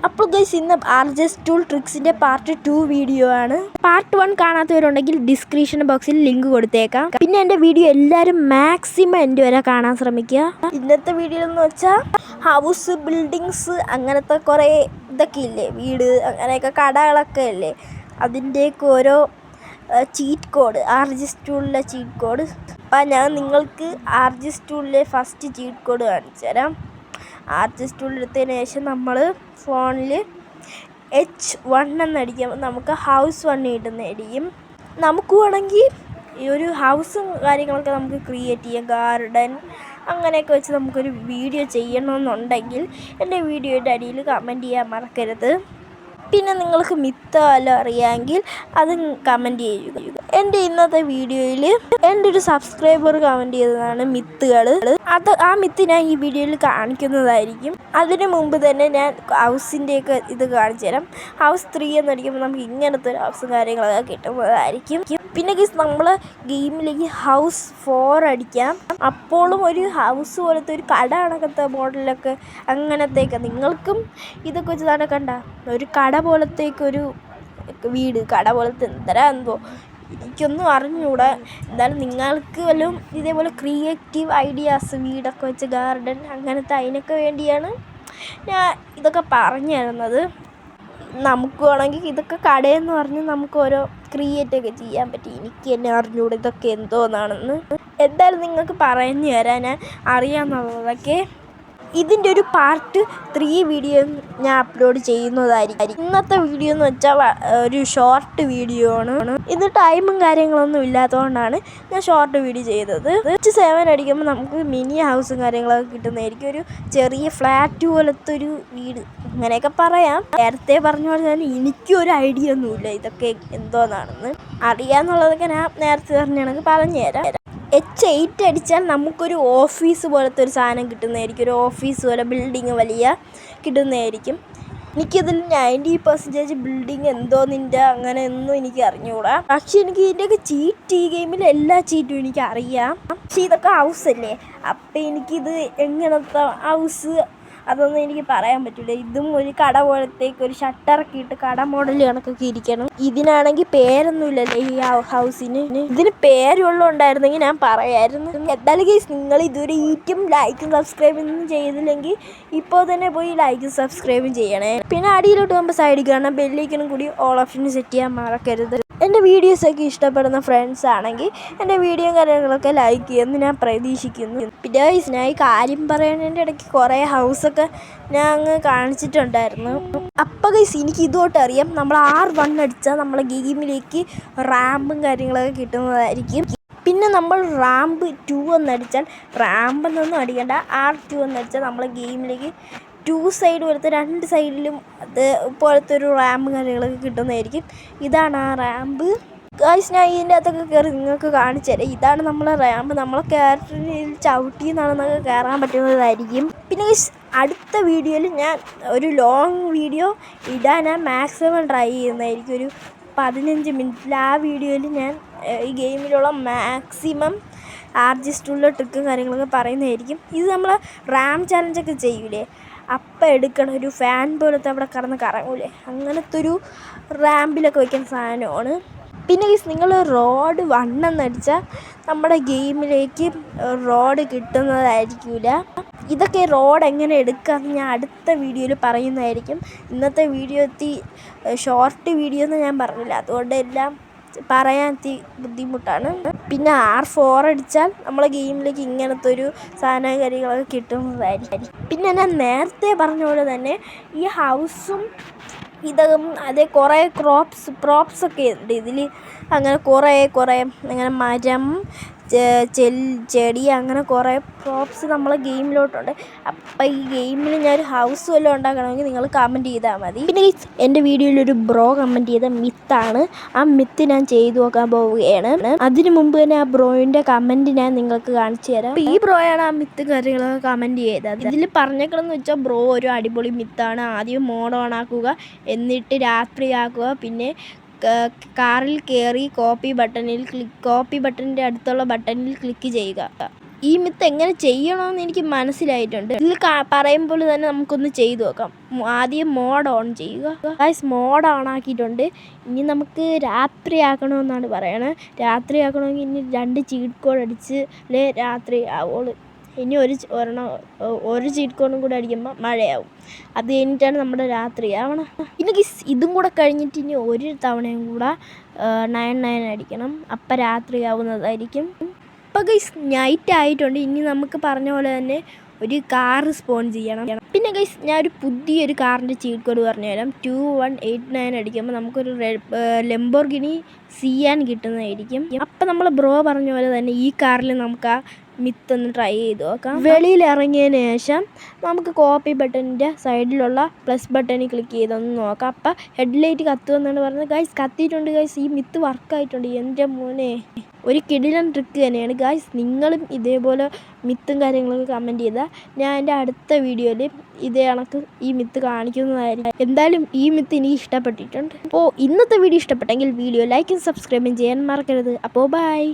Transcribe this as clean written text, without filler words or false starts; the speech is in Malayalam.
അപ്പോൾ ഗൈസ് ഇന്ന് ആർജസ് ടൂൾ ട്രിക്സിൻ്റെ പാർട്ട് 2 വീഡിയോ ആണ്. പാർട്ട് 1 കാണാത്തവരുണ്ടെങ്കിൽ ഡിസ്ക്രിപ്ഷൻ ബോക്സിൽ ലിങ്ക് കൊടുത്തേക്കാം. പിന്നെ എൻ്റെ വീഡിയോ എല്ലാവരും മാക്സിമം എൻ്റെ വരെ കാണാൻ ശ്രമിക്കുക. ഇന്നത്തെ വീഡിയോ എന്ന് വെച്ചാൽ ഹൗസ് ബിൽഡിങ്സ് അങ്ങനത്തെ കുറേ ഇതൊക്കെ ഇല്ലേ, വീട് അങ്ങനെയൊക്കെ കടകളൊക്കെ ഇല്ലേ, അതിൻ്റെയൊക്കെ ഓരോ ചീറ്റ് കോഡ്, ആർജസ് ടൂളിലെ ചീറ്റ് കോഡ്. അപ്പം ഞാൻ നിങ്ങൾക്ക് ആർജസ് ടൂളിലെ ഫസ്റ്റ് ചീറ്റ് കോഡ് കാണിച്ചു തരാം. ആർജസ് ടൂൾ എടുത്തതിന് ശേഷം നമ്മൾ ഫോണിൽ H1 എന്നടിക്കുമ്പോൾ നമുക്ക് ഹൗസ് 1 കിട്ടുന്നതായിരിക്കും. നമുക്ക് വേണമെങ്കിൽ ഈ ഒരു ഹൗസും കാര്യങ്ങളൊക്കെ നമുക്ക് ക്രിയേറ്റ് ചെയ്യാം. ഗാർഡൻ അങ്ങനെയൊക്കെ വെച്ച് നമുക്കൊരു വീഡിയോ ചെയ്യണമെന്നുണ്ടെങ്കിൽ എൻ്റെ വീഡിയോയുടെ അടിയിൽ കമൻറ്റ് ചെയ്യാൻ മറക്കരുത്. പിന്നെ നിങ്ങൾക്ക് മിത്ത് വല്ലതും അറിയാമെങ്കിൽ അതും കമൻറ്റ് ചെയ്യുക. എൻ്റെ ഇന്നത്തെ വീഡിയോയിൽ എൻ്റെ ഒരു സബ്സ്ക്രൈബർ കമൻറ്റ് ചെയ്തതാണ് മിത്തുകൾ. ആ മിത്ത് ഞാൻ ഈ വീഡിയോയിൽ കാണിക്കുന്നതായിരിക്കും. അതിന് മുമ്പ് തന്നെ ഞാൻ ഹൗസിൻ്റെയൊക്കെ ഇത് കാണിച്ചു തരാം. ഹൗസ് 3 എന്നടിക്കുമ്പോൾ നമുക്ക് ഇങ്ങനത്തെ ഒരു ഹൗസും കാര്യങ്ങളൊക്കെ കിട്ടുന്നതായിരിക്കും. പിന്നെ നമ്മൾ ഗെയിമിലേക്ക് ഹൗസ് 4 അടിക്കാം. അപ്പോഴും ഒരു ഹൗസ് പോലത്തെ ഒരു കട കണക്കത്തെ മോഡലൊക്കെ അങ്ങനത്തേക്ക് നിങ്ങൾക്കും ഇതൊക്കെ വെച്ച് തന്നെ കണ്ട ഒരു കട പോലത്തേക്കൊരു വീട്, കട പോലത്തെ എന്തോ എനിക്കൊന്നും അറിഞ്ഞൂടാ. എന്തായാലും നിങ്ങൾക്ക് വല്ലതും ഇതേപോലെ ക്രിയേറ്റീവ് ഐഡിയാസ്, വീടൊക്കെ വെച്ച് ഗാർഡൻ അങ്ങനത്തെ അതിനൊക്കെ വേണ്ടിയാണ് ഞാൻ ഇതൊക്കെ പറഞ്ഞു തരുന്നത്. നമുക്ക് വേണമെങ്കിൽ ഇതൊക്കെ കടയെന്ന് പറഞ്ഞ് നമുക്ക് ഓരോ ക്രിയേറ്റൊക്കെ ചെയ്യാൻ പറ്റും. എനിക്ക് തന്നെ അറിഞ്ഞൂടെ ഇതൊക്കെ എന്തോന്നാണെന്ന്. എന്തായാലും നിങ്ങൾക്ക് പറഞ്ഞു തരാൻ ഞാൻ അറിയാമെന്നുള്ളതൊക്കെ. ഇതിൻ്റെ ഒരു പാർട്ട് 3 വീഡിയോ ഞാൻ അപ്ലോഡ് ചെയ്യുന്നതായിരിക്കും. ഇന്നത്തെ വീഡിയോ എന്ന് വെച്ചാൽ ഒരു ഷോർട്ട് വീഡിയോ ആണ്. ഇത് ടൈമും കാര്യങ്ങളൊന്നും ഇല്ലാത്തതുകൊണ്ടാണ് ഞാൻ ഷോർട്ട് വീഡിയോ ചെയ്തത്. H7 അടിക്കുമ്പോൾ നമുക്ക് മിനി ഹൗസും കാര്യങ്ങളൊക്കെ കിട്ടുന്നതായിരിക്കും. ഒരു ചെറിയ ഫ്ലാറ്റ് പോലത്തെ ഒരു വീട് അങ്ങനെയൊക്കെ പറയാം. നേരത്തെ പറഞ്ഞ പോലെ തന്നെ എനിക്കും ഒരു ഐഡിയ ഒന്നുമില്ല ഇതൊക്കെ എന്തോന്നാണെന്ന്. അറിയാമെന്നുള്ളതൊക്കെ ഞാൻ നേരത്തെ പറഞ്ഞാണെങ്കിൽ പറഞ്ഞു തരാം. H8 അടിച്ചാൽ നമുക്കൊരു ഓഫീസ് പോലത്തെ ഒരു സാധനം കിട്ടുന്നതായിരിക്കും. ഒരു ഓഫീസ് പോലെ ബിൽഡിങ് വലിയ കിട്ടുന്നതായിരിക്കും. എനിക്കിതിൽ 90% ബിൽഡിങ് എന്തോന്നിൻ്റെ അങ്ങനെ ഒന്നും എനിക്ക് അറിഞ്ഞുകൂടാ. പക്ഷെ എനിക്ക് ഇതിൻ്റെയൊക്കെ ചീറ്റ്, ഈ ഗെയിമിൽ എല്ലാ ചീറ്റും എനിക്ക് അറിയാം. പക്ഷെ ഇതൊക്കെ ഹൗസല്ലേ, അപ്പം എനിക്കിത് എങ്ങനത്തെ ഹൗസ് അതൊന്നും എനിക്ക് പറയാൻ പറ്റില്ല. ഇതും ഒരു കട പോലത്തേക്ക് ഒരു ഷട്ടറൊക്കെ ഇട്ട് കട മോഡൽ കണക്കൊക്കെ ഇരിക്കണം. ഇതിനാണെങ്കിൽ പേരൊന്നുമില്ലല്ലേ ഈ ഹൗസിന്. ഇതിന് പേരുള്ളതുണ്ടായിരുന്നെങ്കിൽ ഞാൻ പറയായിരുന്നു. എന്തായാലും ഗൈസ് നിങ്ങൾ ഇതുവരെ ലൈക്കും സബ്സ്ക്രൈബും ചെയ്തില്ലെങ്കിൽ ഇപ്പോൾ തന്നെ പോയി ലൈക്കും സബ്സ്ക്രൈബും ചെയ്യണേ. പിന്നെ അടിയിലോട്ട് പോകുമ്പോൾ സൈഡിൽ കാണാൻ ബെല്ലൈക്കനും കൂടി ഓൾ ഓപ്ഷന് സെറ്റ് ചെയ്യാൻ മറക്കരുത്. എൻ്റെ വീഡിയോസൊക്കെ ഇഷ്ടപ്പെടുന്ന ഫ്രണ്ട്സ് ആണെങ്കിൽ എൻ്റെ വീഡിയോ കാര്യങ്ങളൊക്കെ ലൈക്ക് ചെയ്യുമെന്ന് ഞാൻ പ്രതീക്ഷിക്കുന്നു. പിന്നെ ഞാൻ ഈ കാര്യം പറയുന്നതിൻ്റെ ഇടയ്ക്ക് കുറേ ഹൗസൊക്കെ ഞാൻ അങ്ങ് കാണിച്ചിട്ടുണ്ടായിരുന്നു. അപ്പോൾ ഗൈസ് എനിക്ക് ഇതുമായിട്ട് അറിയാം, നമ്മൾ R1 അടിച്ചാൽ നമ്മളെ ഗെയിമിലേക്ക് റാമ്പും കാര്യങ്ങളൊക്കെ കിട്ടുന്നതായിരിക്കും. പിന്നെ നമ്മൾ റാമ്പ് 2 എന്നടിച്ചാൽ, റാമ്പെന്നൊന്നും അടിക്കേണ്ട, R2 എന്നടിച്ചാൽ നമ്മളെ ഗെയിമിലേക്ക് 2 സൈഡ് പോലത്തെ 2 സൈഡിലും അത് പോലത്തെ ഒരു റാമ്പ് കാര്യങ്ങളൊക്കെ കിട്ടുന്നതായിരിക്കും. ഇതാണ് ആ റാമ്പ്. ഗൈസ് ഞാൻ ഇതിൻ്റെ അകത്തൊക്കെ കയറി നിങ്ങൾക്ക് കാണിച്ചു തരാം. ഇതാണ് നമ്മളെ റാമ്പ്. നമ്മളെ ക്യാരക്ടറിൽ ചവിട്ടിയെന്നാണെന്നൊക്കെ കയറാൻ പറ്റുന്നതായിരിക്കും. പിന്നെ അടുത്ത വീഡിയോയിൽ ഞാൻ ഒരു ലോങ് വീഡിയോ ഇടാൻ ഞാൻ മാക്സിമം ട്രൈ ചെയ്യുന്നതായിരിക്കും. ഒരു 15 മിനിറ്റിൽ ആ വീഡിയോയിൽ ഞാൻ ഈ ഗെയിമിലുള്ള മാക്സിമം ആർജസ് ടൂളിലെ ട്രിക്കും കാര്യങ്ങളൊക്കെ പറയുന്നതായിരിക്കും. ഇത് നമ്മൾ റാം ചാലഞ്ചൊക്കെ ചെയ്യൂലേ, അപ്പം എടുക്കണം ഒരു ഫാൻ പോലത്തെ അവിടെ കറങ്ങൂലേ, അങ്ങനത്തെ ഒരു റാമ്പിലൊക്കെ വയ്ക്കുന്ന സാധനമാണ്. പിന്നെ നിങ്ങൾ റോഡ് 1 എന്നടിച്ചാൽ നമ്മുടെ ഗെയിമിലേക്ക് റോഡ് കിട്ടുന്നതായിരിക്കില്ല. ഇതൊക്കെ റോഡ് എങ്ങനെ എടുക്കാമെന്ന് ഞാൻ അടുത്ത വീഡിയോയിൽ പറയുന്നതായിരിക്കും. ഇന്നത്തെ വീഡിയോ ഷോർട്ട് വീഡിയോ എന്ന് ഞാൻ പറഞ്ഞില്ല, അതുകൊണ്ട് എല്ലാം പറയാൻ ബുദ്ധിമുട്ടാണ്. പിന്നെ R4 അടിച്ചാൽ നമ്മളെ ഗെയിമിലേക്ക് ഇങ്ങനത്തെ ഒരു സാധന കാര്യങ്ങളൊക്കെ കിട്ടുന്നതായിരിക്കും. പിന്നെ ഞാൻ നേരത്തെ പറഞ്ഞ പോലെ തന്നെ ഈ ഹൗസും ഇതും അതേ കുറേ പ്രോപ്സൊക്കെ ഉണ്ട് ഇതിൽ. അങ്ങനെ കുറേ അങ്ങനെ മരം, ചെടി അങ്ങനെ കുറേ പ്രോപ്സ് നമ്മളെ ഗെയിമിലോട്ടുണ്ട്. അപ്പം ഈ ഗെയിമിൽ ഞാനൊരു ഹൗസ് വല്ലതും ഉണ്ടാക്കണമെങ്കിൽ നിങ്ങൾ കമൻറ്റ് ചെയ്താൽ മതി. പിന്നെ എൻ്റെ വീഡിയോയിലൊരു ബ്രോ കമൻറ്റ് ചെയ്ത മിത്താണ്. ആ മിത്ത് ഞാൻ ചെയ്തു നോക്കാൻ പോവുകയാണ്. അതിന് മുമ്പ് തന്നെ ആ ബ്രോയിൻ്റെ കമൻറ്റ് ഞാൻ നിങ്ങൾക്ക് കാണിച്ചു തരാം. ഈ ബ്രോയാണ് ആ മിത്ത് കാര്യങ്ങളൊക്കെ കമൻറ്റ് ചെയ്തത്. ഇതിൽ പറഞ്ഞേക്കണമെന്ന് വെച്ചാൽ ബ്രോ ഒരു അടിപൊളി മിത്താണ്. ആദ്യം മോഡ് ഓൺ ആക്കുക, എന്നിട്ട് രാത്രിയാക്കുക, പിന്നെ കാറിൽ കയറി കോപ്പി ബട്ടണിൻ്റെ അടുത്തുള്ള ബട്ടണിൽ ക്ലിക്ക് ചെയ്യുക. ഈ മിത്ത് എങ്ങനെ ചെയ്യണമെന്ന് എനിക്ക് മനസ്സിലായിട്ടുണ്ട്. ഇതിൽ പറയുമ്പോൾ തന്നെ നമുക്കൊന്ന് ചെയ്തു നോക്കാം. ആദ്യം മോഡ് ഓൺ ചെയ്യുക. ഗൈസ് മോഡ് ഓൺ ആക്കിയിട്ടുണ്ട്. ഇനി നമുക്ക് രാത്രി ആക്കണമെന്നാണ് പറയണത്. രാത്രി ആക്കണമെങ്കിൽ ഇനി 2 ചീറ്റ് കോഡ് അടിച്ച് രാത്രി ആവുള്ളൂ. ഇനി ഒരു ചീറ്റ് കോഡും കൂടെ അടിക്കുമ്പോൾ മഴയാവും. അത് കഴിഞ്ഞിട്ടാണ് നമ്മുടെ രാത്രി ആവണം. ഇനി ഇതും കൂടെ കഴിഞ്ഞിട്ട് ഇനി ഒരു തവണയും കൂടെ 99 അടിക്കണം. അപ്പം രാത്രി ആവുന്നതായിരിക്കും. അപ്പോൾ ഗൈസ് നൈറ്റ് ആയിട്ടുണ്ട്. ഇനി നമുക്ക് പറഞ്ഞ പോലെ തന്നെ ഒരു കാർ സ്പോൺ ചെയ്യണം. പിന്നെ ഗൈസ് ഞാനൊരു പുതിയൊരു കാറിൻ്റെ ചീറ്റ് കോഡ് പറഞ്ഞു തരാം. 2189 അടിക്കുമ്പോൾ നമുക്കൊരു ലംബോർഗിനി സിയാൻ കിട്ടുന്നതായിരിക്കും. അപ്പം നമ്മൾ ബ്രോ പറഞ്ഞ പോലെ തന്നെ ഈ കാറിൽ നമുക്ക് ആ മിത്തൊന്ന് ട്രൈ ചെയ്ത് നോക്കാം. വെളിയിൽ ഇറങ്ങിയതിന് ശേഷം നമുക്ക് കോപ്പി ബട്ടണിൻ്റെ സൈഡിലുള്ള പ്ലസ് ബട്ടണിൽ ക്ലിക്ക് ചെയ്തൊന്ന് നോക്കാം. അപ്പം ഹെഡ്ലൈറ്റ് കത്തുമെന്നാണ് പറഞ്ഞത്. ഗൈസ് കത്തിയിട്ടുണ്ട്. ഗൈസ് ഈ മിത്ത് വർക്കായിട്ടുണ്ട്. എൻ്റെ മോനെ ഒരു കിടിലൻ ട്രിക്ക് തന്നെയാണ് ഗൈസ്. നിങ്ങളും ഇതേപോലെ മിത്തും കാര്യങ്ങളൊക്കെ കമൻറ്റ് ചെയ്താൽ ഞാൻ എൻ്റെ അടുത്ത വീഡിയോയിൽ ഇതേ കണക്ക് ഈ മിത്ത് കാണിക്കുന്നതായിരിക്കും. എന്തായാലും ഈ മിത്ത് എനിക്ക് ഇഷ്ടപ്പെട്ടിട്ടുണ്ട്. അപ്പോൾ ഇന്നത്തെ വീഡിയോ ഇഷ്ടപ്പെട്ടെങ്കിൽ വീഡിയോ ലൈക്കും സബ്സ്ക്രൈബും ചെയ്യാൻ മറക്കരുത്. അപ്പോൾ ബൈ.